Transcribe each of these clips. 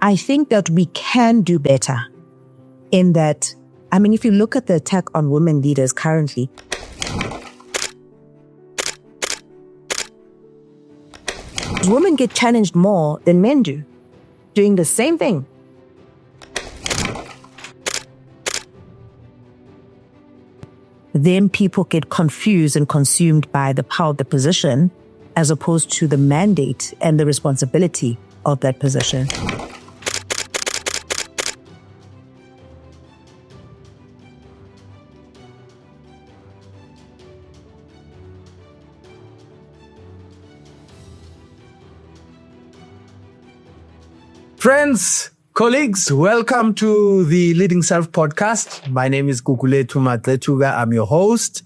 I think that we can do better in that, if you look at the attack on women leaders currently, women get challenged more than men do, doing the same thing. Then people get confused and consumed by the power of the position as opposed to the mandate and the responsibility of that position. Friends, colleagues, welcome to the LeadingSelf Podcast. My name is Kukuletu Matletuga. I'm your host.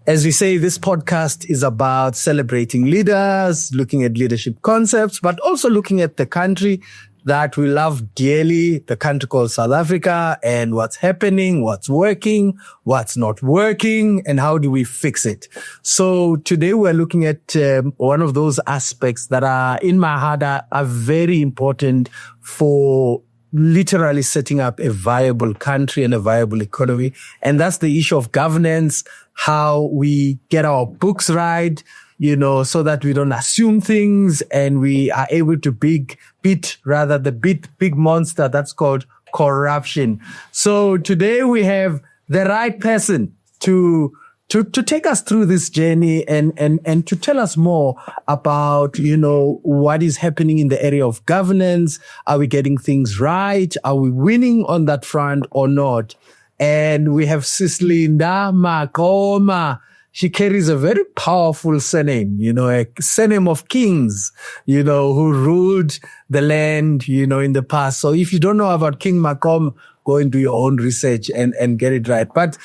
As we say, this podcast is about celebrating leaders, looking at leadership concepts, but also looking at the country that we love dearly, the country called South Africa, and what's happening, what's working, what's not working, and how do we fix it. So today we're looking at one of those aspects that are, in my heart, are very important for literally setting up a viable country and a viable economy. And that's the issue of governance, how we get our books right, so that we don't assume things and we are able to beat the big monster that's called corruption. So today we have the right person to take us through this journey and to tell us more about, what is happening in the area of governance. Are we getting things right? Are we winning on that front or not? And we have Linda Maqoma. She carries a very powerful surname, a surname of kings, who ruled the land, in the past. So if you don't know about King Maqoma, go and do your own research and get it right. But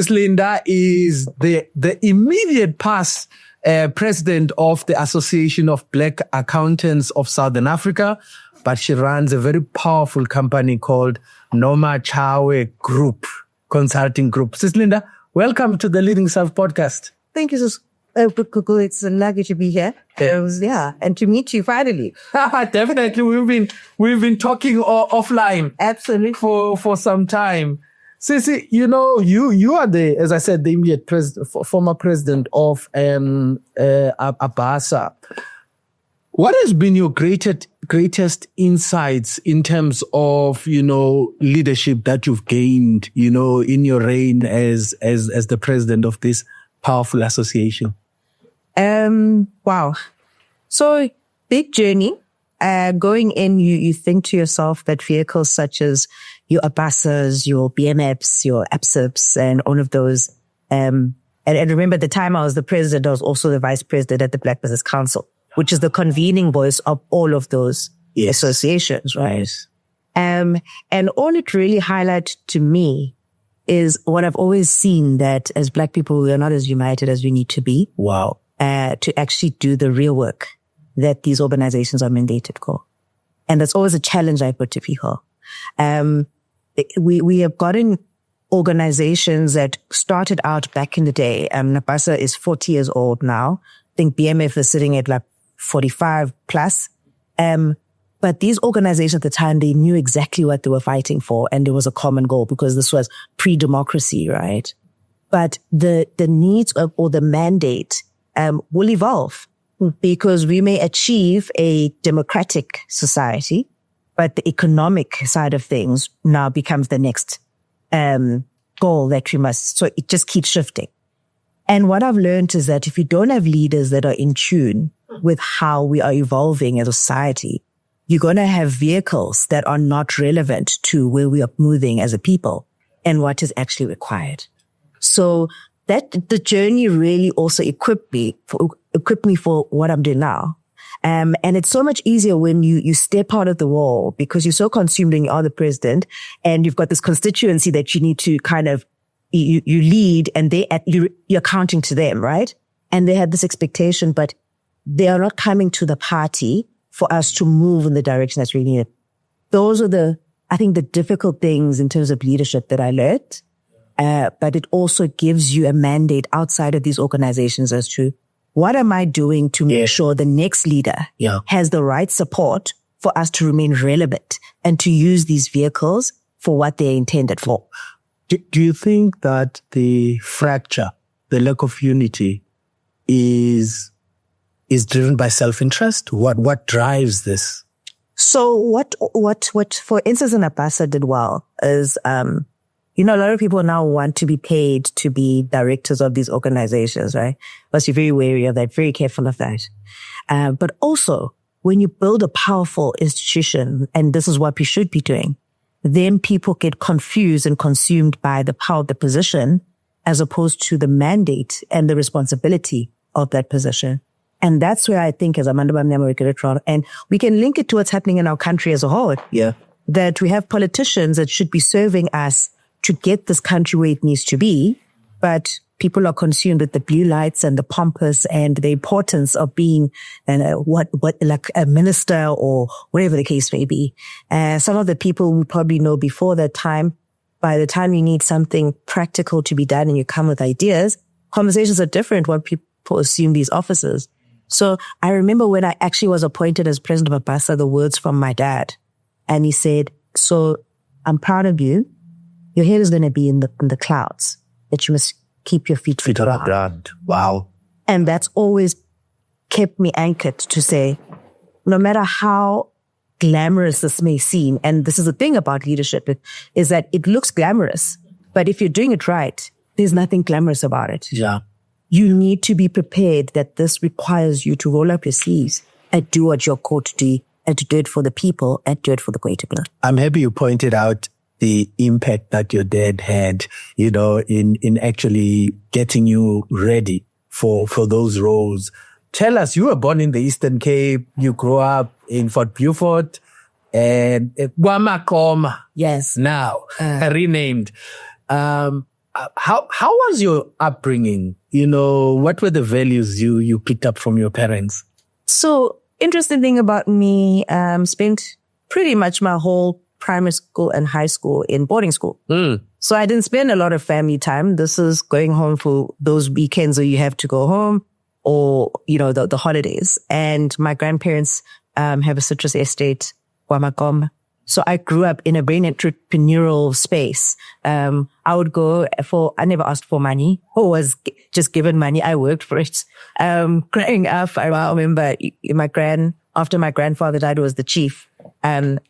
Linda is the immediate past president of the Association of Black Accountants of Southern Africa, but she runs a very powerful company called Noma Chawe Group, Consulting Group. Linda, welcome to the LeadingSelf Podcast. Thank you, Kuku. It's a lucky to be here. And to meet you finally. Definitely, we've been talking offline. Absolutely, for some time. Sisi, you are as I said, the immediate former president of Abasa. What has been your greatest insights in terms of, leadership that you've gained, in your reign as the president of this powerful association? Wow. So big journey. Going in, you think to yourself that vehicles such as your Abasas, your BMFs, your APSIPs, and all of those. And remember, at the time I was the president, I was also the vice president at the Black Business Council, which is the convening voice of all of those associations, right? And all it really highlighted to me is what I've always seen, that as Black people, we are not as united as we need to be. Wow. To actually do the real work that these organizations are mandated for. And that's always a challenge I put to people. We have gotten organizations that started out back in the day. Nabasa is 40 years old now. I think BMF is sitting at like 45 plus. But these organizations at the time, they knew exactly what they were fighting for, and there was a common goal because this was pre-democracy, right? But the needs or the mandate will evolve because we may achieve a democratic society, but the economic side of things now becomes the next goal that we must. So it just keeps shifting. And what I've learned is that if you don't have leaders that are in tune with how we are evolving as a society, you're going to have vehicles that are not relevant to where we are moving as a people and what is actually required. So that the journey really also equipped me for what I'm doing now. And it's so much easier when you step out of the wall because you're so consumed and you are the president and you've got this constituency that you need to kind of, you lead and you're accounting to them, right? And they had this expectation, but they are not coming to the party for us to move in the direction that's really needed. Those are I think the difficult things in terms of leadership that I learned. But it also gives you a mandate outside of these organizations as to what am I doing to make sure the next leader has the right support for us to remain relevant and to use these vehicles for what they're intended for. Do you think that the fracture, the lack of unity is driven by self-interest? What drives this? So what, for instance, Napasa did well is, a lot of people now want to be paid to be directors of these organizations, right? Must be very wary of that, very careful of that. But also, when you build a powerful institution, and this is what we should be doing, then people get confused and consumed by the power of the position as opposed to the mandate and the responsibility of that position. And that's where I think as Amanda Bamnyama, and we can link it to what's happening in our country as a whole. Yeah. That we have politicians that should be serving us to get this country where it needs to be, but people are consumed with the blue lights and the pompous and the importance of being like a minister or whatever the case may be. Some of the people we probably know before that time, by the time you need something practical to be done and you come with ideas, conversations are different when people assume these offices. So I remember when I actually was appointed as president of Abasa, the words from my dad, and he said, "So I'm proud of you. Your head is going to be in the clouds, that you must keep your feet on the ground." Wow. And that's always kept me anchored to say, no matter how glamorous this may seem, and this is the thing about leadership, is that it looks glamorous, but if you're doing it right, there's nothing glamorous about it. Yeah. You need to be prepared that this requires you to roll up your sleeves and do what you're called to do, and to do it for the people and do it for the greater good. I'm happy you pointed out the impact that your dad had, in actually getting you ready for those roles. Tell us, you were born in the Eastern Cape, you grew up in Fort Beaufort and Maqoma. Yes. Now, renamed. How was your upbringing? What were the values you picked up from your parents? So, interesting thing about me, spent pretty much my whole primary school and high school in boarding school. So I didn't spend a lot of family time. This is going home for those weekends where you have to go home or, the holidays. And my grandparents have a citrus estate, Maqoma. So I grew up in a very entrepreneurial space. I would go I never asked for money or was just given money. I worked for it. Growing up, I remember after my grandfather died, was the chief.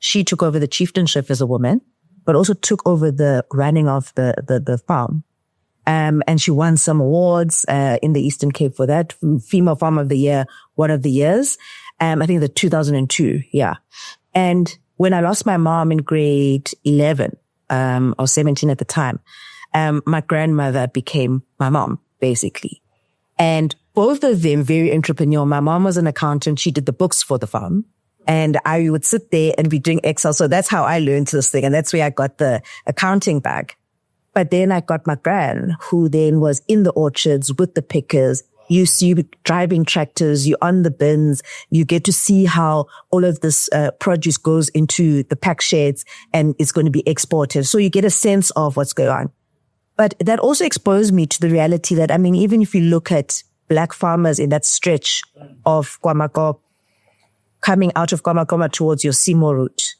She took over the chieftainship as a woman, but also took over the running of the farm. And she won some awards, in the Eastern Cape for that. Female Farm of the Year, one of the years. I think the 2002. Yeah. And when I lost my mom in grade 11, or 17 at the time, my grandmother became my mom, basically. And both of them very entrepreneurial. My mom was an accountant. She did the books for the farm. And I would sit there and be doing Excel. So that's how I learned this thing. And that's where I got the accounting bag. But then I got my gran, who then was in the orchards with the pickers. You see driving tractors, you're on the bins, you get to see how all of this produce goes into the pack sheds and it's going to be exported. So you get a sense of what's going on. But that also exposed me to the reality that, even if you look at black farmers in that stretch of KwaMaqoma, coming out of KwaMaqoma towards your Simo route,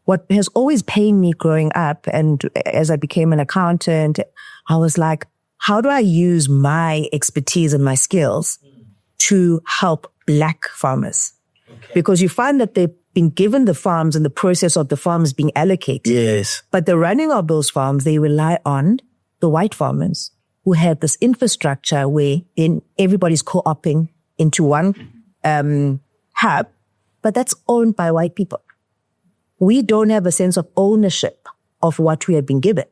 what has always pained me growing up, and as I became an accountant, I was like, how do I use my expertise and my skills to help black farmers? Okay. Because you find that they've been given the farms and the process of the farms being allocated. Yes. But the running of those farms, they rely on the white farmers who have this infrastructure where everybody's co-oping into one hub, but that's owned by white people. We don't have a sense of ownership of what we have been given.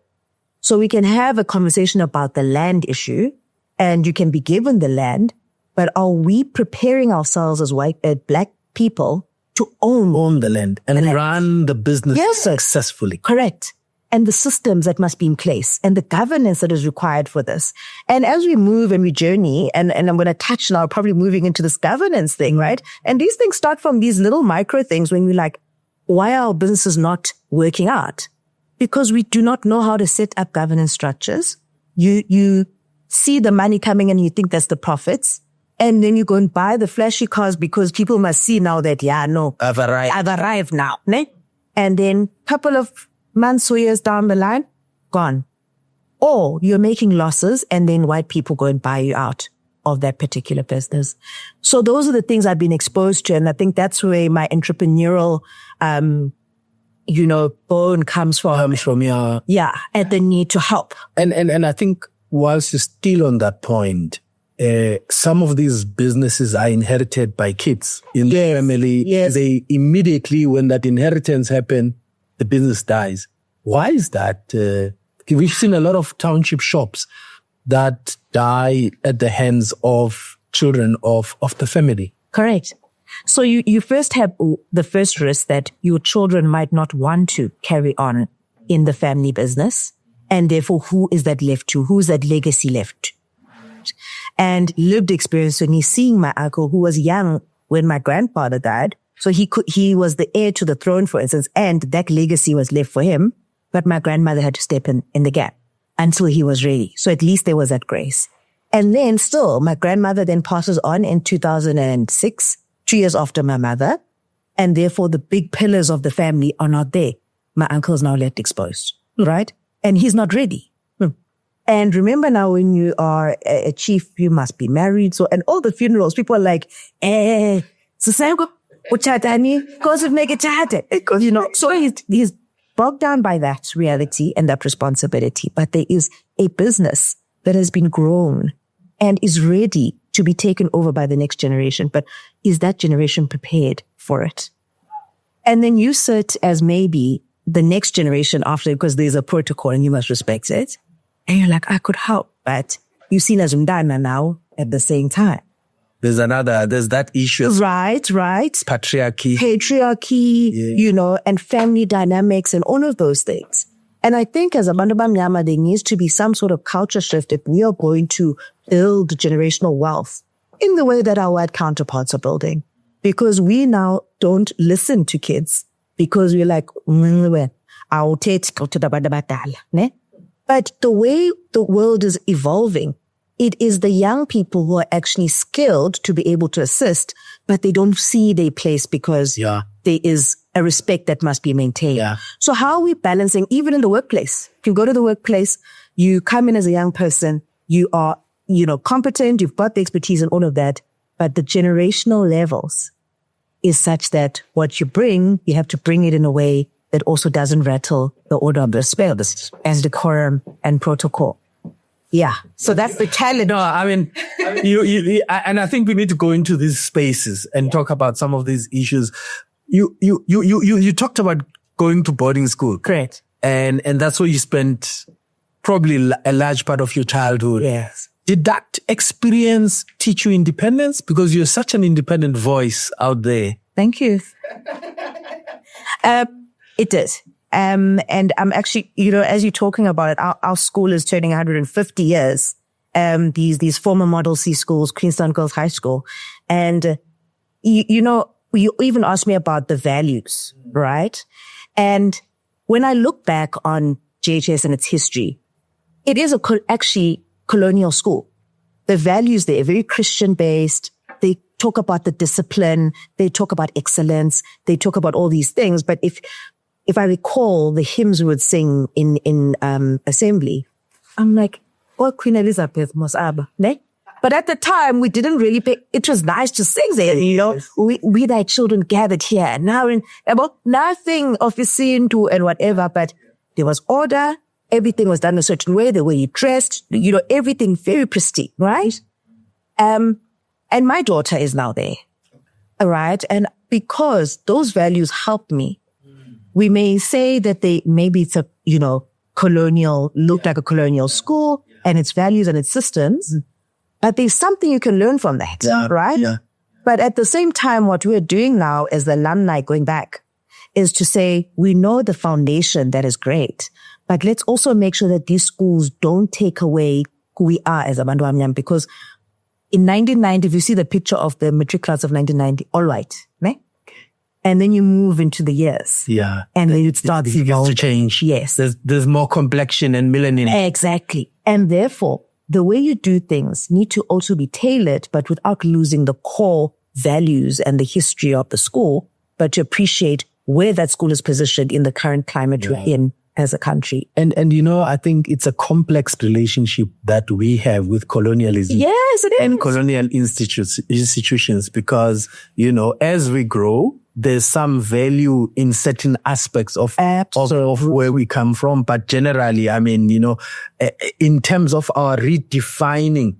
So we can have a conversation about the land issue, and you can be given the land, but are we preparing ourselves as black people to own the land and run the business successfully? Correct. And the systems that must be in place and the governance that is required for this. And as we move and we journey, and I'm going to touch now, probably moving into this governance thing, right? And these things start from these little micro things when we're like, why are our businesses not working out? Because we do not know how to set up governance structures. You see the money coming and you think that's the profits. And then you go and buy the flashy cars because people must see now that, I've arrived now. Ne? And then couple of months or years down the line, gone. Or you're making losses and then white people go and buy you out of that particular business. So those are the things I've been exposed to. And I think that's where my entrepreneurial, bone comes from. Yeah. And the need to help. And I think whilst you're still on that point, some of these businesses are inherited by kids in the family. Yes. They immediately, when that inheritance happens, the business dies. Why is that? We've seen a lot of township shops that die at the hands of children of the family. Correct. So you first have the first risk that your children might not want to carry on in the family business. And therefore, who is that left to? Who is that legacy left to? And lived experience when he's seeing my uncle who was young when my grandfather died. So he was the heir to the throne, for instance, and that legacy was left for him. But my grandmother had to step in the gap until he was ready. So at least there was that grace. And then still, my grandmother then passes on in 2006, 2 years after my mother. And therefore the big pillars of the family are not there. My uncle is now left exposed, right? And he's not ready. And remember now, when you are a chief, you must be married. So, and all the funerals, people are like, so he's bogged down by that reality and that responsibility. But there is a business that has been grown and is ready to be taken over by the next generation. But is that generation prepared for it? And then you sit as maybe the next generation after, because there's a protocol and you must respect it. And you're like, I could help, but you've seen as Mdana now at the same time. There's that issue. Right. Patriarchy, and family dynamics and all of those things. And I think as a Bantu Bamnyama, there needs to be some sort of culture shift if we are going to build generational wealth in the way that our white counterparts are building. Because we now don't listen to kids because we're like, I'll take to the badal, ne? But the way the world is evolving, it is the young people who are actually skilled to be able to assist, but they don't see their place because there is a respect that must be maintained. Yeah. So how are we balancing, even in the workplace? If you go to the workplace, you come in as a young person, you are, competent, you've got the expertise and all of that, but the generational levels is such that what you bring, you have to bring it in a way that also doesn't rattle the order of the spell, as decorum and protocol. Yeah. So that's the challenge. No, I mean, and I think we need to go into these spaces and talk about some of these issues. You talked about going to boarding school. Correct. And that's where you spent probably a large part of your childhood. Yes. Did that experience teach you independence? Because you're such an independent voice out there. Thank you. It did. And I'm actually, as you're talking about it, our school is turning 150 years. These former Model C schools, Queenstown Girls High School. And, you even asked me about the values, right? And when I look back on JHS and its history, it is actually colonial school. The values there are very Christian based. They talk about the discipline. They talk about excellence. They talk about all these things. But if I recall the hymns we would sing in assembly, I'm like, oh, Queen Elizabeth Mosaba, ne? But at the time, we didn't really pay. It was nice to sing there, Yes. We thy children gathered here. Now about nothing officing to and whatever, but there was order. Everything was done a certain way, the way you dressed, everything very pristine, right? And my daughter is now there, all right? And because those values helped me, we may say that maybe it's a, colonial, looked like a colonial school and its values and its systems, but there's something you can learn from that, right? Yeah. But at the same time, what we're doing now as the alumni going back is to say, we know the foundation that is great, but let's also make sure that these schools don't take away who we are as Abantu Bamnyama, because in 1990, if you see the picture of the matric class of 1990, all white, ne? And then you move into the years. Yeah. And then it starts to change. Yes. There's more complexion and melanin. Exactly. And therefore, the way you do things need to also be tailored, but without losing the core values and the history of the school, but to appreciate where that school is positioned in the current climate we're in as a country. And I think it's a complex relationship that we have with colonialism. Yes, it is. And colonial institutions because, as we grow, there's some value in certain aspects of where we come from. But generally, in terms of our redefining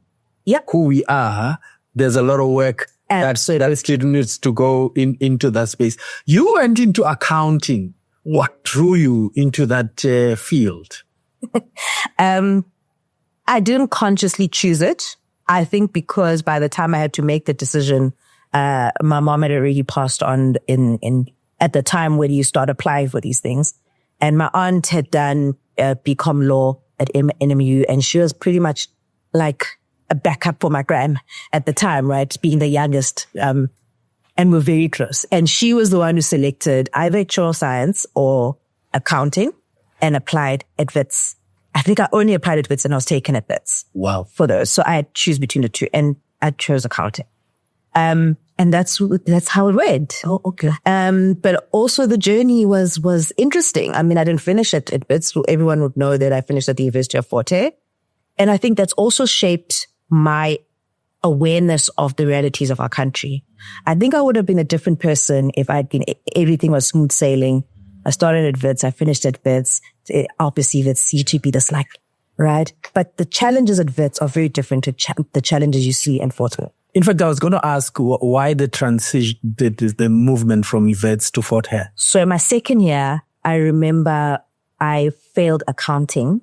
who we are, there's a lot of work that still needs to go into that space. You went into accounting. What drew you into that field? I didn't consciously choose it. I think because by the time I had to make the decision, my mom had already passed on at the time when you start applying for these things. And my aunt had done BCom law at NMU, and she was pretty much like a backup for my gran at the time, right? Being the youngest. And we're very close. And she was the one who selected either actuarial science or accounting and applied at WITS. I think I only applied at WITS and I was taken at WITS. Wow. For those. So I had to choose between the two and I chose accounting. And that's how it went. Oh, okay. But also the journey was interesting. I didn't finish it at WITS. So everyone would know that I finished at the University of Forte. And I think that's also shaped my awareness of the realities of our country. I think I would have been a different person if everything was smooth sailing. I started at WITS, I finished at WITS. Obviously, WITS used to be the slack, right? But the challenges at WITS are very different to the challenges you see in Fort Hare. In fact, I was going to ask why the transition, the movement from WITS to Fort Hare. So in my second year, I remember I failed accounting.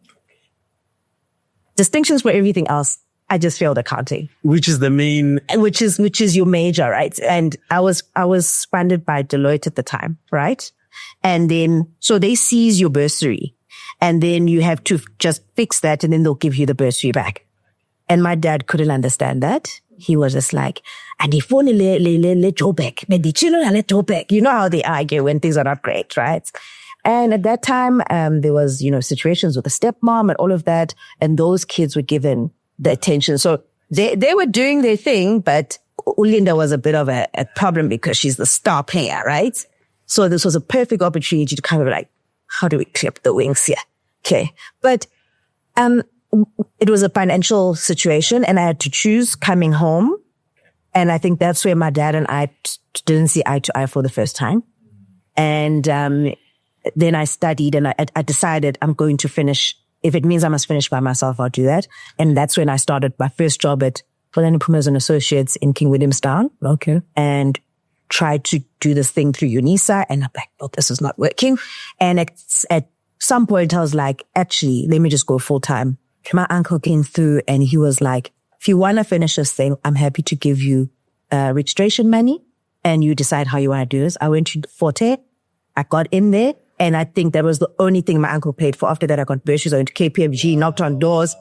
Distinctions for everything else. I just failed accounting. Which is the main... Which is your major, right? And I was funded by Deloitte at the time, right? And then, so they seize your bursary and then you have to just fix that and then they'll give you the bursary back. And my dad couldn't understand that. He was just like, and if only let go back. Let go back. You know how they argue when things are not great, right? And at that time, there was, situations with the stepmom and all of that. And those kids were given the attention. So they were doing their thing, but LeadingSelf was a bit of a problem because she's the star player, right? So this was a perfect opportunity to kind of like, how do we clip the wings here? Okay. But, it was a financial situation and I had to choose coming home. And I think that's where my dad and I didn't see eye to eye for the first time. And, then I studied and I decided I'm going to finish. If it means I must finish by myself, I'll do that. And that's when I started my first job at LeadingSelf Podcast and Associates in King Williamstown. Okay. And tried to do this thing through UNISA and I'm like, well, this is not working. And at some point I was like, actually, let me just go full time. My uncle came through and he was like, if you want to finish this thing, I'm happy to give you registration money and you decide how you want to do this. I went to Forte. I got in there. And I think that was the only thing my uncle paid for. After that, I got bursaries. I went to KPMG, knocked on doors.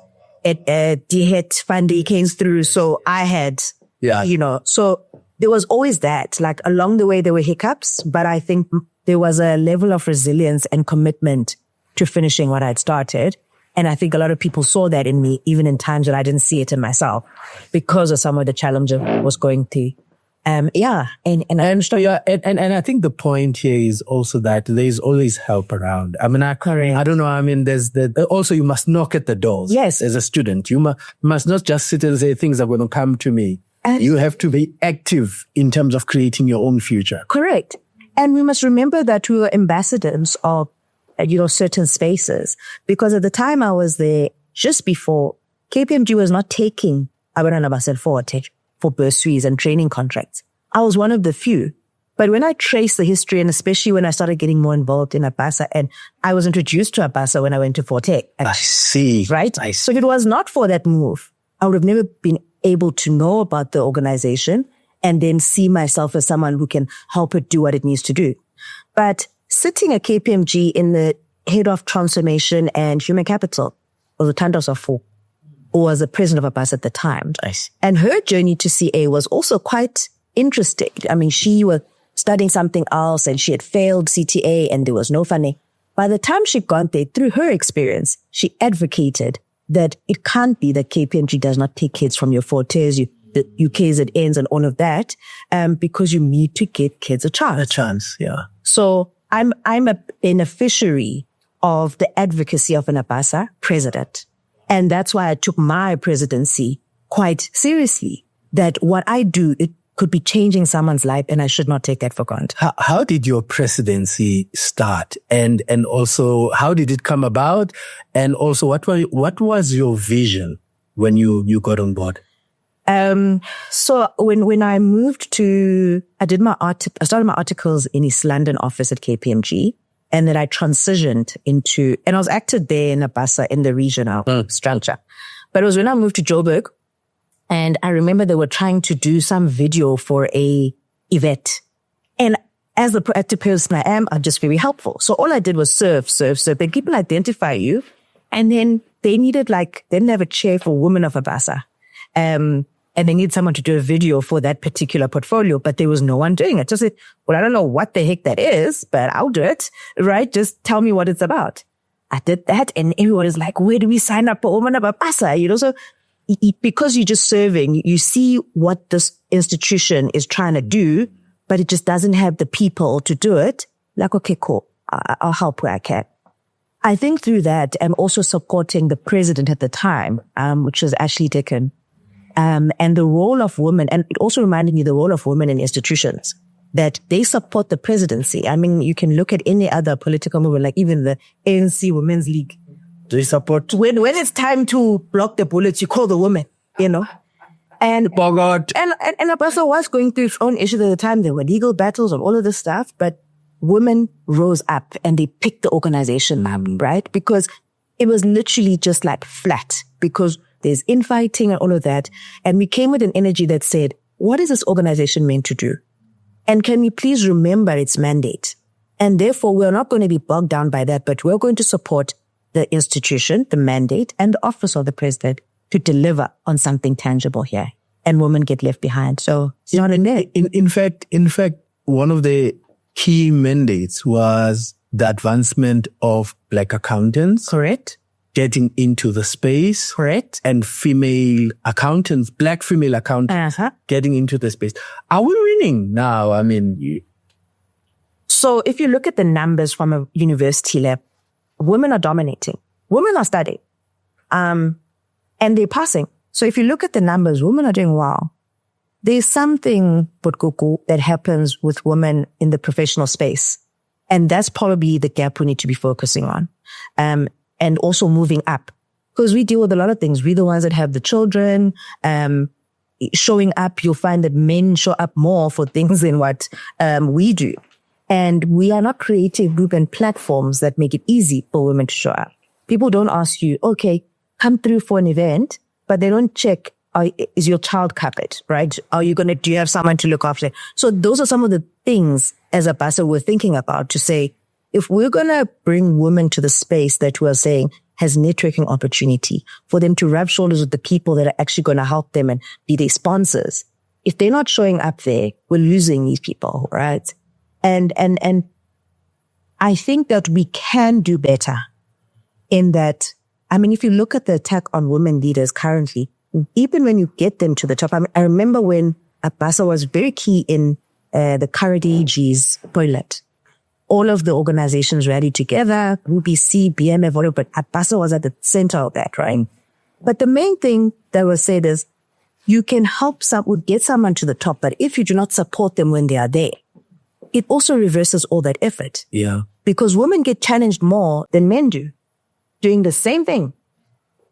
DHET funding came through. So I had, so there was always that. Like along the way, there were hiccups, but I think there was a level of resilience and commitment to finishing what I'd started. And I think a lot of people saw that in me, even in times that I didn't see it in myself because of some of the challenges I was going through. And I think the point here is also that there's always help around. I don't know. There's also you must knock at the doors. Yes. As a student, you must not just sit and say things are going to come to me. And you have to be active in terms of creating your own future. Correct. And we must remember that we were ambassadors of, certain spaces because at the time I was there just before KPMG was not taking Abana Basel forward for bursaries and training contracts. I was one of the few. But when I trace the history, and especially when I started getting more involved in Abasa, and I was introduced to Abasa when I went to Forte. I see. Right? So if it was not for that move, I would have never been able to know about the organization and then see myself as someone who can help it do what it needs to do. But sitting at KPMG in the head of transformation and human capital was Utandos of who was the president of Abasa at the time. Nice. And her journey to CA was also quite interesting. She was studying something else and she had failed CTA and there was no funding. By the time she got there, through her experience, she advocated that it can't be that KPMG does not take kids from your fortes, the UKZNs and all of that, because you need to get kids a chance. A chance, yeah. So I'm a beneficiary of the advocacy of an Abasa president. And that's why I took my presidency quite seriously, that what I do, it could be changing someone's life, and I should not take that for granted. How did your presidency start? And also, how did it come about? And also, what was your vision when you got on board? So when I moved I started my articles in East London office at KPMG, and then I transitioned and I was active there in Abasa in the regional structure. But it was when I moved to Joburg, and I remember they were trying to do some video for a event. And as the proactive person I am, I'm just very helpful. So all I did was serve. Then people identify you. And then they didn't have a chair for women of Abasa. And they need someone to do a video for that particular portfolio, but there was no one doing it. So I said, well, I don't know what the heck that is, but I'll do it, right? Just tell me what it's about. I did that, and everyone is like, where do we sign up for women of Abasa? So because you're just serving, you see what this institution is trying to do, but it just doesn't have the people to do it. Like, okay, cool. I'll help where I can. I think through that, I'm also supporting the president at the time, which was Ashley Dickin. And the role of women, and it also reminded me the role of women in institutions, that they support the presidency. I mean, you can look at any other political movement, like even the ANC Women's League. Do you support? When it's time to block the bullets, you call the women, And Abasa was going through its own issues at the time. There were legal battles and all of this stuff, but women rose up and they picked the organization up, right? Because it was literally just like flat, because there's infighting and all of that. And we came with an energy that said, what is this organization meant to do? And can we please remember its mandate? And therefore, we're not going to be bogged down by that, but we're going to support the institution, the mandate, and the office of the president to deliver on something tangible here. And women get left behind. So it's not in there. In fact, one of the key mandates was the advancement of Black accountants. Correct. Getting into the space. Correct. And female accountants, Black female accountants, getting into the space. Are we winning now? I mean, So if you look at the numbers from a university lab, women are dominating. Women are studying. And they're passing. So if you look at the numbers, women are doing well. There's something, Butkuku, that happens with women in the professional space. And that's probably the gap we need to be focusing on. And also moving up. Because we deal with a lot of things. We're the ones that have the children. Showing up, you'll find that men show up more for things than what we do. And we are not creating group and platforms that make it easy for women to show up. People don't ask you, okay, come through for an event, but they don't check, is your child covered, right? Do you have someone to look after? So those are some of the things as Abasa we're thinking about, to say, if we're going to bring women to the space that we're saying has networking opportunity for them to rub shoulders with the people that are actually going to help them and be their sponsors. If they're not showing up there, we're losing these people, right? And I think that we can do better in that. I mean, if you look at the attack on women leaders currently, even when you get them to the top, I remember when Abasa was very key in the current AG's toilet. All of the organizations rallied together, UBC, BMF, but Abasa was at the center of that, right? But the main thing that was said is, you can get someone to the top, but if you do not support them when they are there, it also reverses all that effort. Yeah. Because women get challenged more than men do, doing the same thing.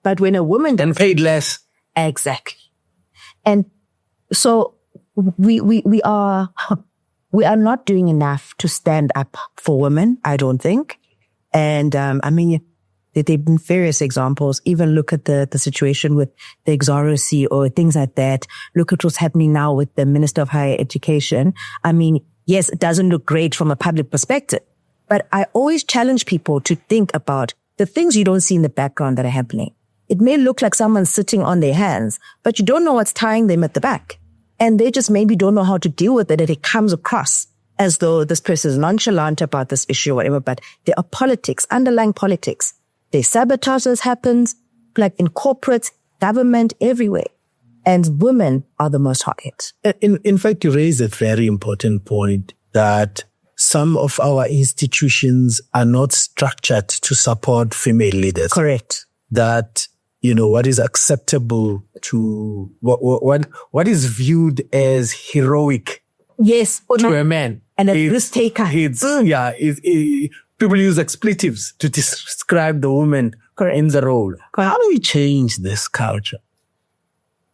But when a woman... And paid less. Exactly. And so we are not doing enough to stand up for women, I don't think. And I mean, there have been various examples. Even look at the situation with the Exoracy or things like that. Look at what's happening now with the Minister of Higher Education. I mean, yes, it doesn't look great from a public perspective, but I always challenge people to think about the things you don't see in the background that are happening. It may look like someone's sitting on their hands, but you don't know what's tying them at the back. And they just maybe don't know how to deal with it, and it comes across as though this person is nonchalant about this issue or whatever, but there are politics, underlying politics. There's sabotage that happens, like in corporate, government, everywhere. And women are the most hard hit. In fact, you raise a very important point that some of our institutions are not structured to support female leaders. Correct. That, what is acceptable to what is viewed as heroic. Yes. To a man. And a risk taker. People use expletives to describe the woman in the role. How do we change this culture?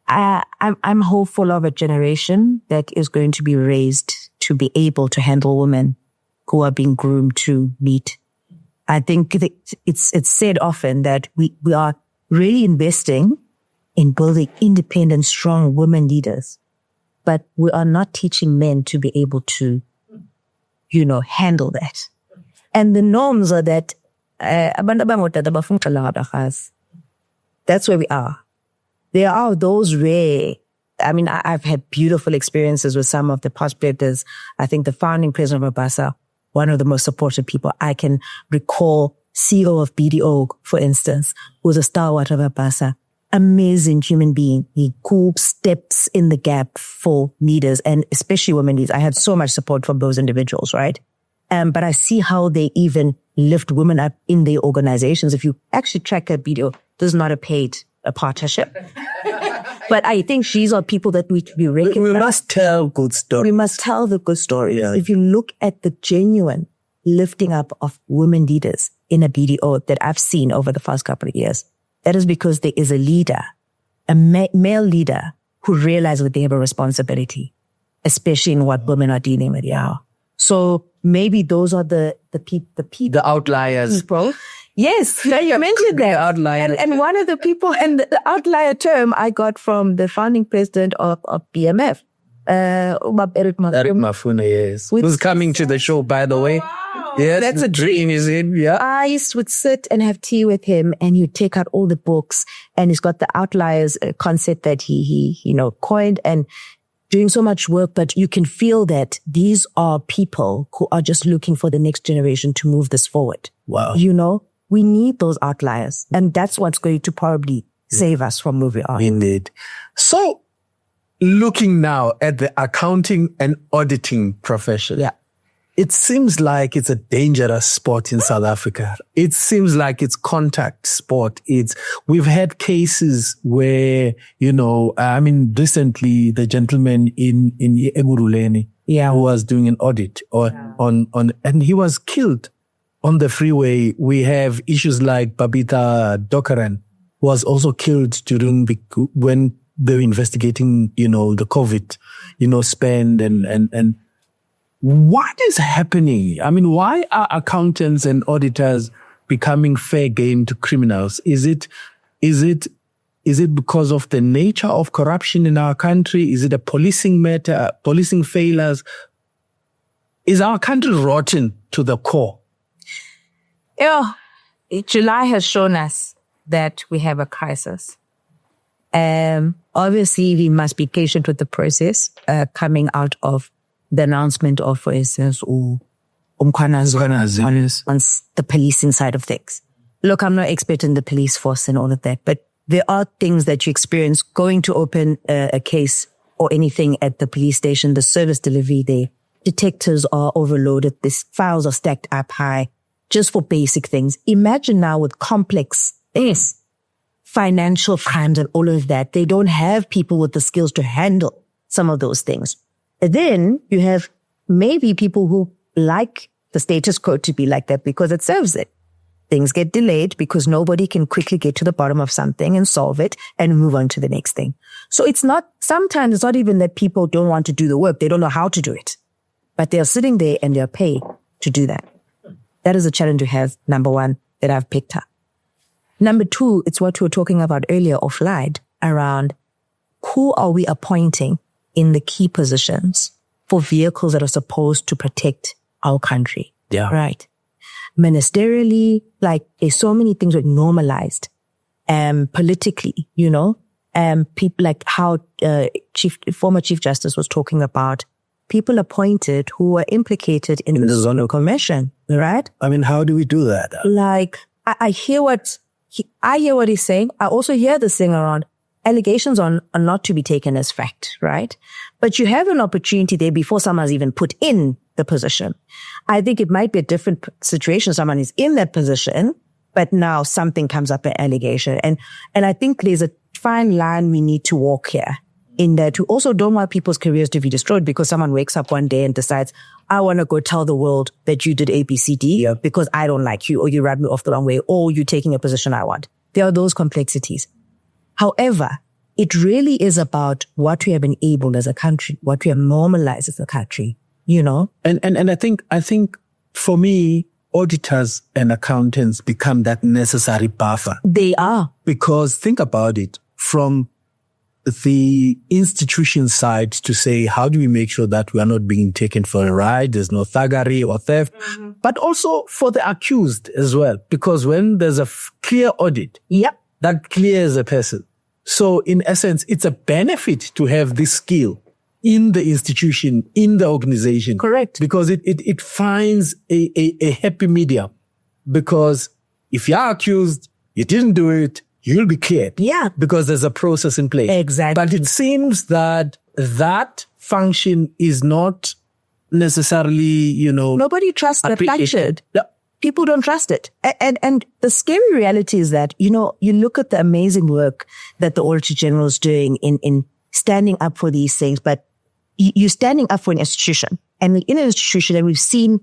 I'm hopeful of a generation that is going to be raised to be able to handle women who are being groomed to meet. I think it's said often that we are really investing in building independent, strong women leaders, but we are not teaching men to be able to, handle that. And the norms are that that's where we are. There are those rare, I've had beautiful experiences with some of the past predators. I think the founding president of Mabasa, one of the most supportive people. I can recall CEO of BDO, for instance, who was a stalwart of Mabasa. Amazing human being. He steps in the gap for leaders and especially women leaders. I had so much support from those individuals, right? But I see how they even lift women up in their organizations. If you actually track a BDO, this is not a paid partnership. But I think these are people that we be recognized. We must tell good stories. We must tell the good stories. Yeah. If you look at the genuine lifting up of women leaders in a BDO that I've seen over the past couple of years, that is because there is a leader, a male leader who realizes that they have a responsibility, especially in what women are dealing with now. So maybe those are the people. The outliers. People. Yes, you mentioned that. Outlier. And one of the people, and the outlier term I got from the founding president of BMF, Eric Mafuna, yes. Who's coming to the show, by the way. Wow. Yes, that's a dream, is it? Yeah. I would sit and have tea with him and he'd take out all the books and he's got the outliers concept that he coined and doing so much work, but you can feel that these are people who are just looking for the next generation to move this forward. Wow. We need those outliers. And that's what's going to probably save us from moving on. Indeed. So, looking now at the accounting and auditing profession. Yeah. It seems like it's a dangerous sport in South Africa. It seems like it's contact sport. We've had cases where, recently the gentleman in Emuruleni, who was doing an audit and he was killed on the freeway. We have issues like Babita Dokaran was also killed when they were investigating, the COVID, spend and what is happening? Why are accountants and auditors becoming fair game to criminals? Is it because of the nature of corruption in our country? Is it a policing matter, policing failures? Is our country rotten to the core? July has shown us that we have a crisis. Obviously, we must be patient with the process coming out of the announcement of, for instance, on the policing side of things. Look, I'm not expert in the police force and all of that, but there are things that you experience going to open a case or anything at the police station, the service delivery there. Detectives are overloaded. These files are stacked up high just for basic things. Imagine now with complex financial crimes and all of that. They don't have people with the skills to handle some of those things. And then you have maybe people who like the status quo to be like that because it serves it. Things get delayed because nobody can quickly get to the bottom of something and solve it and move on to the next thing. So sometimes it's not even that people don't want to do the work. They don't know how to do it, but they're sitting there and they're paid to do that. That is a challenge we have, number one, that I've picked up. Number two, it's what we were talking about earlier offline around who are we appointing in the key positions for vehicles that are supposed to protect our country. Yeah. Right. Ministerially, there's so many things that are normalized, politically, people like how, former Chief Justice was talking about people appointed who were implicated in the zonal commission, right? How do we do that? I hear what I hear what he's saying. I also hear this thing around allegations are not to be taken as fact, right? But you have an opportunity there before someone's even put in the position. I think it might be a different situation. Someone is in that position, but now something comes up, an allegation. And I think there's a fine line we need to walk here, in that we also don't want people's careers to be destroyed because someone wakes up one day and decides, I want to go tell the world that you did A, B, C, D because I don't like you, or you rubbed me off the wrong way, or you're taking a position I want. There are those complexities. However, it really is about what we have enabled as a country, what we have normalized as a country, you know? And I think for me, auditors and accountants become that necessary buffer. They are. Because think about it, from the institution side to say, how do we make sure that we are not being taken for a ride? There's no thuggery or theft, but also for the accused as well. Because when there's a clear audit, that clears a person. So in essence, it's a benefit to have this skill in the institution, in the organization. Correct. Because it finds a happy medium. Because if you're accused, you didn't do it, you'll be cleared. Yeah. Because there's a process in place. Exactly. But it seems that function is not necessarily, nobody trusts that function. Yeah. People don't trust it. And the scary reality is that, you look at the amazing work that the Auditor General is doing in standing up for these things, but you're standing up for an institution. And in an institution, and we've seen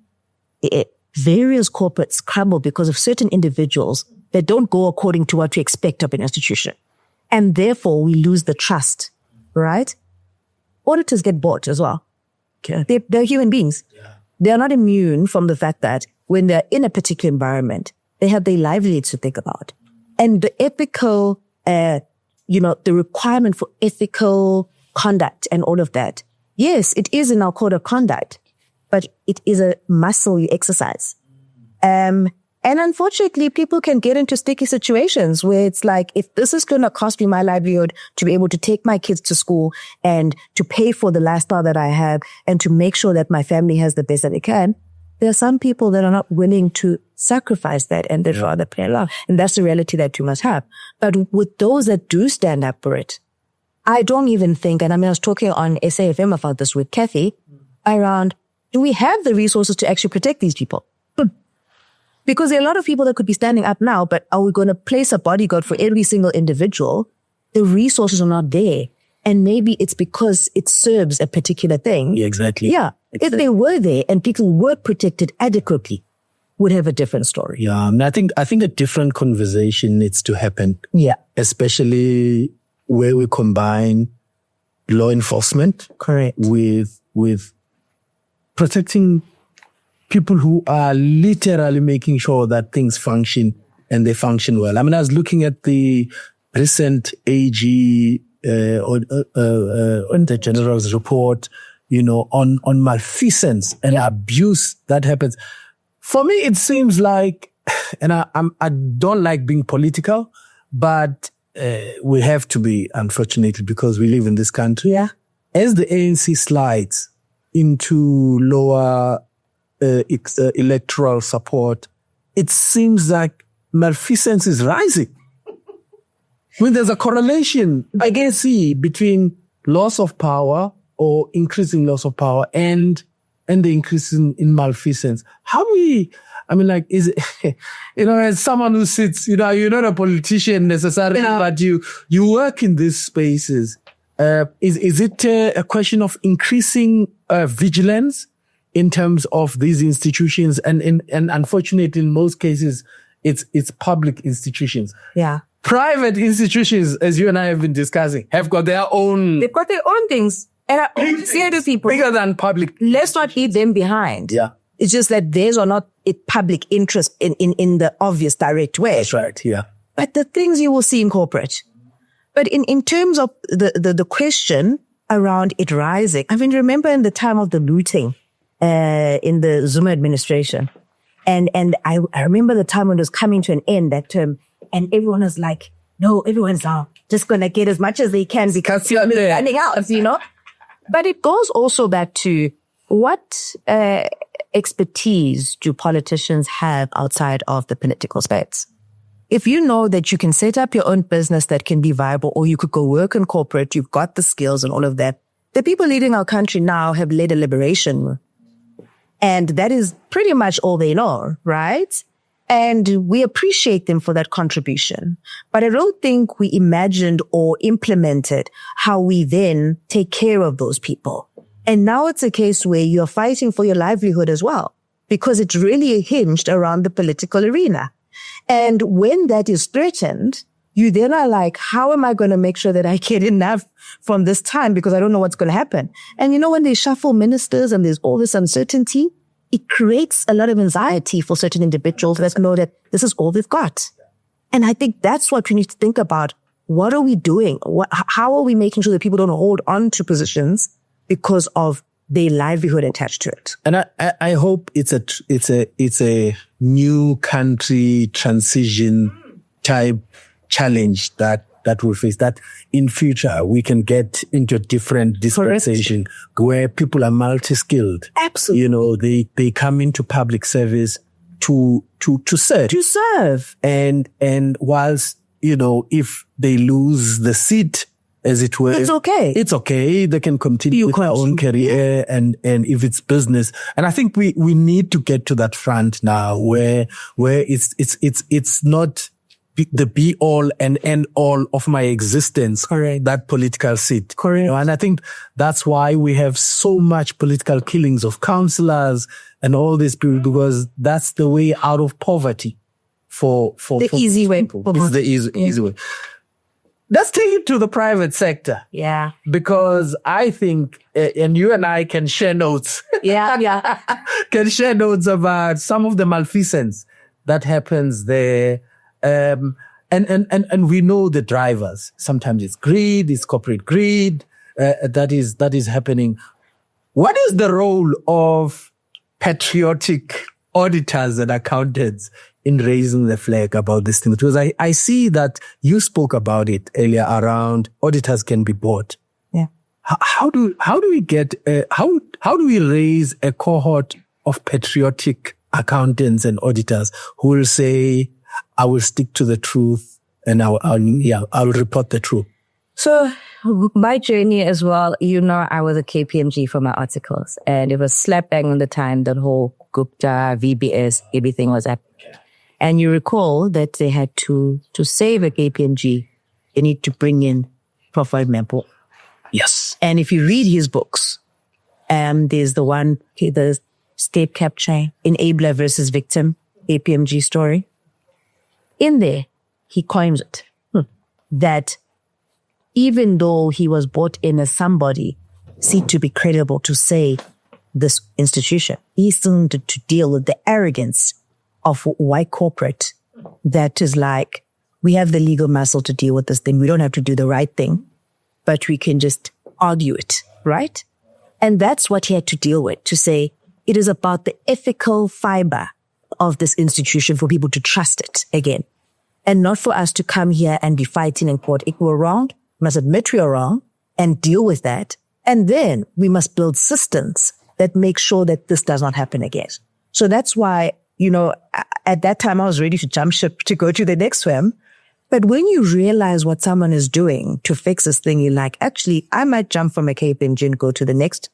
various corporates crumble because of certain individuals that don't go according to what we expect of an institution. And therefore, we lose the trust, right? Auditors get bought as well. Okay. They're human beings. Yeah. They're not immune from the fact that when they're in a particular environment, they have their livelihoods to think about. And the ethical, the requirement for ethical conduct and all of that, yes, it is in our code of conduct, but it is a muscle you exercise. And unfortunately, people can get into sticky situations where it's like, if this is going to cost me my livelihood to be able to take my kids to school and to pay for the lifestyle that I have and to make sure that my family has the best that they can, there are some people that are not willing to sacrifice that and they'd rather play along. And that's the reality that you must have. But with those that do stand up for it, I don't even think, and I was talking on SAFM about this with Kathy, around, do we have the resources to actually protect these people? Because there are a lot of people that could be standing up now, but are we going to place a bodyguard for every single individual? The resources are not there. And maybe it's because it serves a particular thing. Yeah, exactly. Yeah. If they were there and people were protected adequately, would have a different story. Yeah. And I think a different conversation needs to happen. Yeah. Especially where we combine law enforcement. Correct. With protecting people who are literally making sure that things function and they function well. I was looking at the recent AG on the General's report, on malfeasance and abuse that happens. For me, it seems like, and I don't like being political, but we have to be, unfortunately, because we live in this country. Yeah. As the ANC slides into lower electoral support, it seems like malfeasance is rising. There's a correlation I can see between loss of power or increasing loss of power and the increase in malfeasance. Is it, as someone who sits, you're not a politician necessarily, but you work in these spaces. Is it a question of increasing vigilance in terms of these institutions? And unfortunately, in most cases, it's public institutions. Yeah. Private institutions, as you and I have been discussing, have got their own. They've got their own things. And I always say to people, bigger than public. Let's not leave them behind. Yeah. It's just that theirs are not public interest in the obvious direct way. That's right. Yeah. But the things you will see in corporate. But in terms of the question around it rising, remember in the time of the looting, in the Zuma administration. And I remember the time when it was coming to an end, that term, and everyone was like, no, everyone's just going to get as much as they can because you're running out, But it goes also back to what expertise do politicians have outside of the political space? If you know that you can set up your own business that can be viable, or you could go work in corporate, you've got the skills and all of that. The people leading our country now have led a liberation. And that is pretty much all they know, right? And we appreciate them for that contribution. But I don't think we imagined or implemented how we then take care of those people. And now it's a case where you're fighting for your livelihood as well, because it's really hinged around the political arena. And when that is threatened, you then are like, how am I going to make sure that I get enough from this time? Because I don't know what's going to happen. And when they shuffle ministers and there's all this uncertainty, it creates a lot of anxiety for certain individuals that know that this is all they've got. And I think that's what we need to think about. What are we doing? How are we making sure that people don't hold on to positions because of their livelihood attached to it? And I hope it's a new country transition type challenge that we'll face, that in future we can get into a different dispensation. Correct. Where people are multi-skilled. Absolutely. They come into public service to serve. To serve. And whilst, if they lose the seat, as it were, it's okay. It's okay. They can continue with their own career and if it's business. And I think we need to get to that front now where it's not the be all and end all of my existence. Correct. That political seat. Correct. And I think that's why we have so much political killings of councillors and all these people, because that's the way out of poverty for easy way. It's the easy way. Let's take it to the private sector. Yeah. Because I think, and you and I can share notes. Yeah. Can share notes about some of the malfeasance that happens there. And we know the drivers. Sometimes it's greed, it's corporate greed, that is happening. What is the role of patriotic auditors and accountants in raising the flag about this thing? Because I see that you spoke about it earlier around auditors can be bought. Yeah. How do we get, how do we raise a cohort of patriotic accountants and auditors who will say, I will stick to the truth and I'll report the truth? So my journey as well, I was a KPMG for my articles, and it was slap bang on the time that whole Gupta, VBS, everything was up. And you recall that they had to save a KPMG, they need to bring in Profile Mempo. Yes. And if you read his books, there's the one, the State Capture, Enabler versus Victim, KPMG story. In there, he coins it that even though he was brought in as somebody seen to be credible to say this institution, he still needed to deal with the arrogance of white corporate that is like, we have the legal muscle to deal with this thing. We don't have to do the right thing, but we can just argue it, right? And that's what he had to deal with, to say it is about the ethical fiber of this institution for people to trust it again. And not for us to come here and be fighting in court. If we're wrong, we must admit we are wrong and deal with that. And then we must build systems that make sure that this does not happen again. So that's why, at that time I was ready to jump ship to go to the next swim. But when you realize what someone is doing to fix this thing, you're like, actually, I might jump from a KPMG and go to the next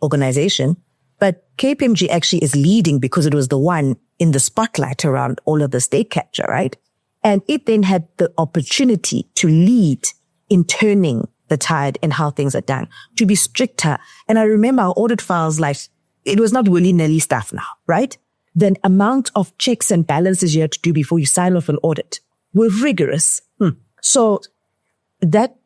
organization. But KPMG actually is leading because it was the one in the spotlight around all of the state capture, right? And it then had the opportunity to lead in turning the tide in how things are done, to be stricter. And I remember our audit files, like, it was not willy-nilly stuff now, right? The amount of checks and balances you had to do before you sign off an audit were rigorous. So that,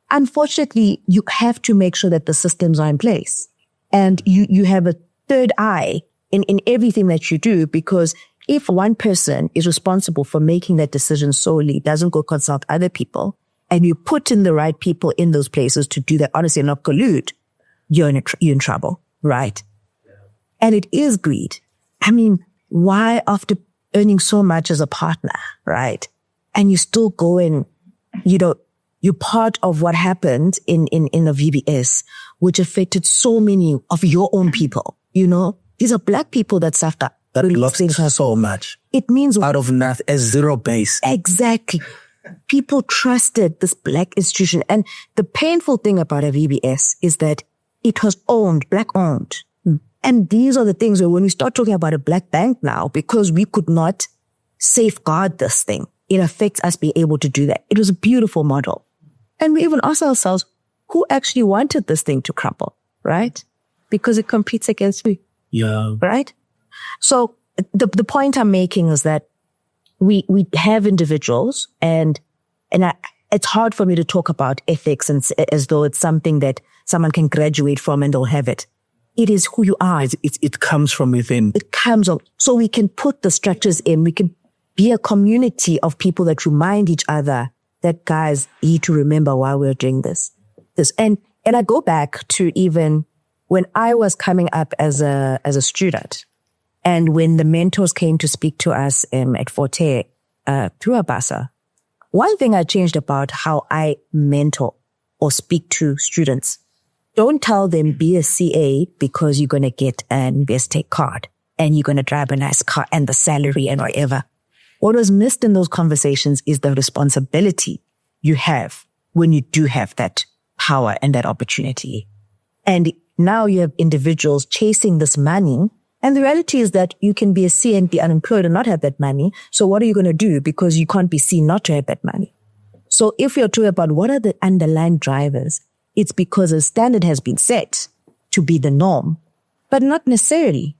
unfortunately, you have to make sure that the systems are in place. And you have a third eye in everything that you do, because if one person is responsible for making that decision solely, doesn't go consult other people, and you put in the right people in those places to do that, honestly, and not collude, you're in trouble, right? Yeah. And it is greed. I mean, why, after earning so much as a partner, right? And you still go in, you're part of what happened in the VBS, which affected so many of your own people, These are black people that suffered that lost so much. It means out of nothing, a zero base. Exactly. People trusted this Black institution. And the painful thing about a VBS is that it was owned, Black owned. And these are the things where when we start talking about a Black bank now, because we could not safeguard this thing, it affects us being able to do that. It was a beautiful model. And we even asked ourselves, who actually wanted this thing to crumble, right? Because it competes against me. Yeah. Right? So the point I'm making is that we have individuals and it's hard for me to talk about ethics and as though it's something that someone can graduate from and they'll have it. It is who you are. It comes from within. It comes on. So we can put the structures in. We can be a community of people that remind each other that, guys, you need to remember why we're doing this. And I go back to even when I was coming up as a student, and when the mentors came to speak to us at Forte through Abasa, one thing I changed about how I mentor or speak to students. Don't tell them be a CA because you're going to get an Investec card and you're going to drive a nice car and the salary and whatever. What was missed in those conversations is the responsibility you have when you do have that power and that opportunity. And now you have individuals chasing this money. And the reality is that you can be a CA and be unemployed and not have that money. So what are you going to do? Because you can't be seen not to have that money. So if you're talking about what are the underlying drivers, it's because a standard has been set to be the norm, but not necessarily.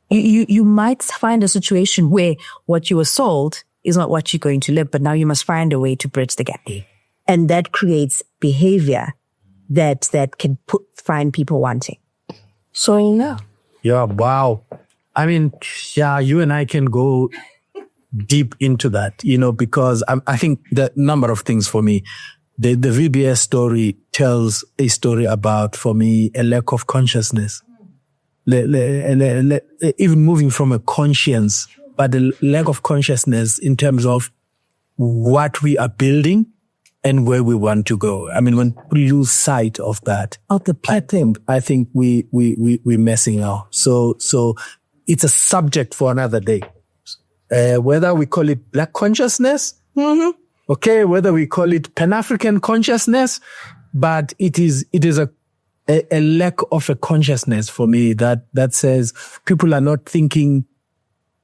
You might find a situation where what you were sold is not what you're going to live, but now you must find a way to bridge the gap. And that creates behavior that can find people wanting. So, Yeah, wow. I mean, yeah, you and I can go deep into that, because I think the number of things for me. The VBS story tells a story about, for me, a lack of consciousness. Even moving from a conscience, but a lack of consciousness in terms of what we are building and where we want to go. I mean, when we lose sight of that, I think we're messing out. So it's a subject for another day. Whether we call it Black consciousness, okay, whether we call it Pan-African consciousness, but it is a lack of a consciousness for me that says people are not thinking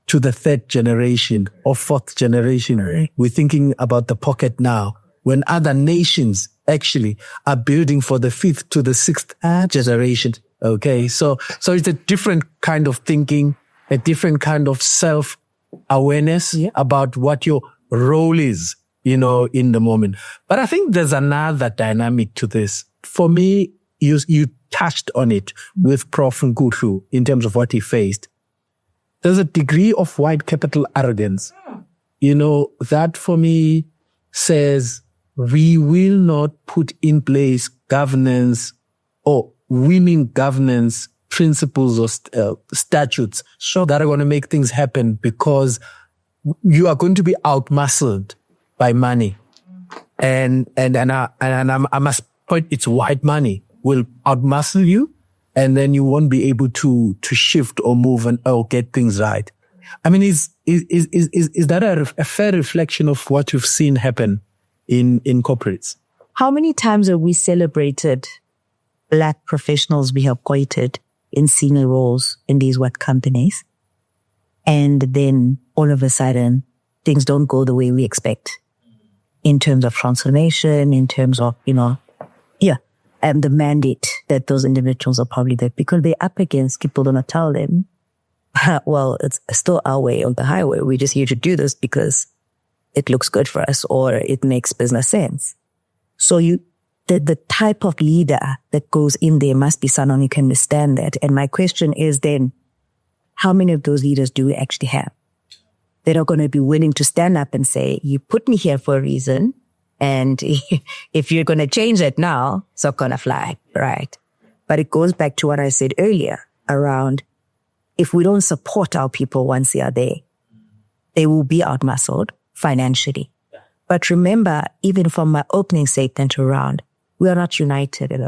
to the third generation or fourth generation. We're thinking about the pocket now, when other nations actually are building for the fifth to the sixth generation. Okay, so it's a different kind of thinking, a different kind of self-awareness about what your role is, in the moment. But I think there's another dynamic to this. For me, you touched on it with Prof. Nkutlu in terms of what he faced. There's a degree of white capital arrogance. That for me says we will not put in place governance or winning governance principles or statutes that are going to make things happen, because you are going to be outmuscled by money. And I must point, it's white money will outmuscle you, and then you won't be able to shift or move or get things right. I mean, is that a fair reflection of what you've seen happen in corporates? How many times have we celebrated Black professionals we have appointed in senior roles in these work companies, and then all of a sudden things don't go the way we expect in terms of transformation, in terms of, and the mandate that those individuals are probably there because they're up against people do not tell them, well, it's still our way or the highway. We're just here to do this because it looks good for us or it makes business sense. So the type of leader that goes in there must be someone who can understand that. And my question is then, how many of those leaders do we actually have that are going to be willing to stand up and say, you put me here for a reason, and if you're going to change it now, it's not going to fly, right? But it goes back to what I said earlier around, if we don't support our people once they are there, they will be outmuscled financially. But remember, even from my opening statement around, we are not united in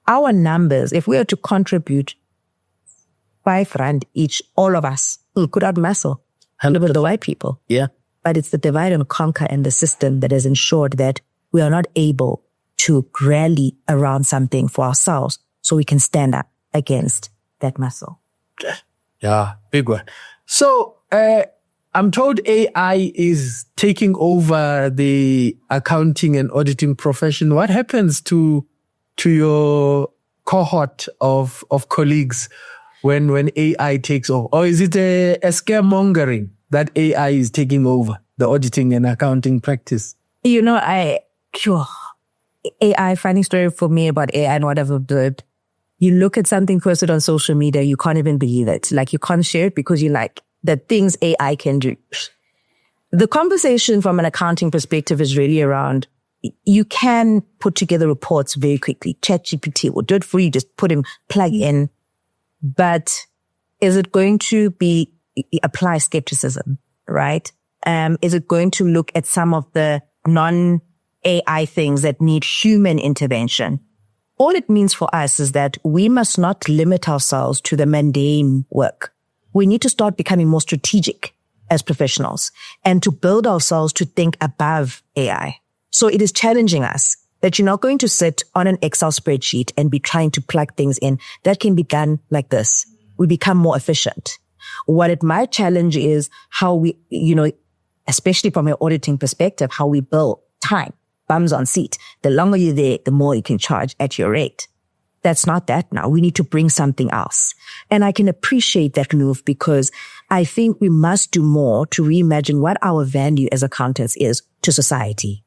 Our numbers, if we are to contribute R5 each, all of us, could out muscle. Look at the white people. Yeah. But it's the divide and conquer and the system that has ensured that we are not able to rally around something for ourselves so we can stand up against that muscle. Yeah, big one. So, I'm told AI is taking over the accounting and auditing profession. What happens to your cohort of colleagues when AI takes over? Or is it a scaremongering that AI is taking over the auditing and accounting practice? AI, funny story for me about AI and what I've observed. You look at something posted on social media, you can't even believe it. Like, you can't share it because you like the things AI can do. The conversation from an accounting perspective is really around, you can put together reports very quickly. ChatGPT will do it for you. Just plug in. But is it going to apply skepticism, right? Is it going to look at some of the non-AI things that need human intervention? All it means for us is that we must not limit ourselves to the mundane work. We need to start becoming more strategic as professionals and to build ourselves to think above AI. So it is challenging us that you're not going to sit on an Excel spreadsheet and be trying to plug things in. That can be done like this. We become more efficient. What it might challenge is how we, especially from an auditing perspective, how we build time, bums on seat. The longer you're there, the more you can charge at your rate. That's not that now. We need to bring something else. And I can appreciate that move because I think we must do more to reimagine what our value as accountants is to society.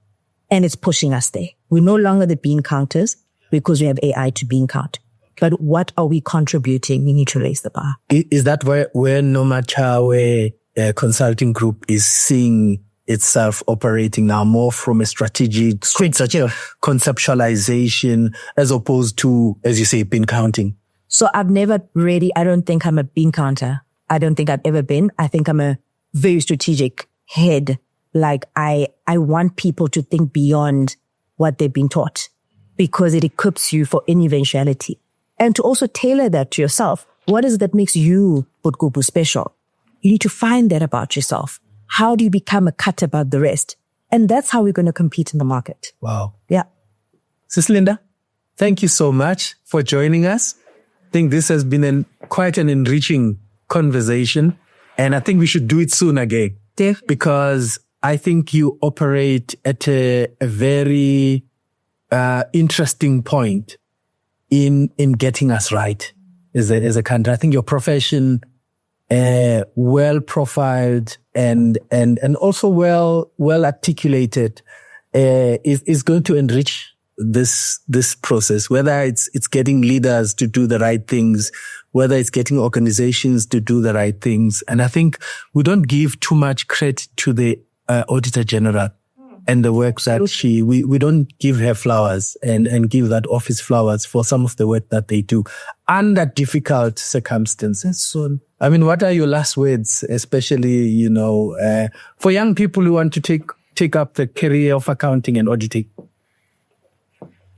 And it's pushing us there. We're no longer the bean counters because we have AI to bean count. But what are we contributing? We need to raise the bar. Is that where Nomachawe Consulting Group is seeing itself operating now more from a strategic conceptualization as opposed to, as you say, bean counting? So I don't think I'm a bean counter. I don't think I've ever been. I think I'm a very strategic head. Like I want people to think beyond what they've been taught because it equips you for any eventuality. And to also tailor that to yourself. What is it that makes you Bootgubu special? You need to find that about yourself. How do you become a cut above the rest? And that's how we're going to compete in the market. Wow. Yeah. Sis Linda, thank you so much for joining us. I think this has been quite an enriching conversation. And I think we should do it soon again. Because I think you operate at a very interesting point in getting us right as a country. I think your profession, well profiled and also well articulated, is going to enrich this process, whether it's getting leaders to do the right things, whether it's getting organizations to do the right things. And I think we don't give too much credit to the Auditor General and the work that we don't give her flowers and give that office flowers for some of the work that they do under difficult circumstances. So, I mean, what are your last words, especially, for young people who want to take up the career of accounting and auditing?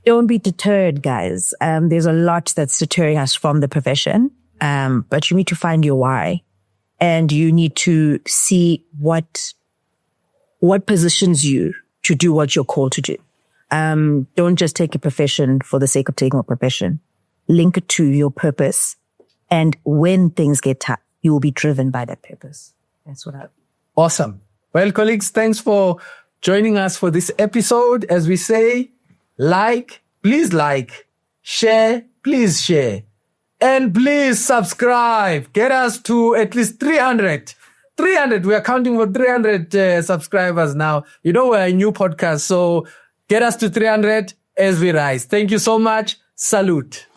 Don't be deterred, guys. There's a lot that's deterring us from the profession. But you need to find your why and you need to see what positions you to do what you're called to do. Don't just take a profession for the sake of taking a profession. Link it to your purpose. And when things get tough, you will be driven by that purpose. That's what Awesome. Well, colleagues, thanks for joining us for this episode. As we say, please share, please share, and please subscribe. Get us to at least 300. We are counting for 300 subscribers now. We're a new podcast, so get us to 300 as we rise. Thank you so much. Salute.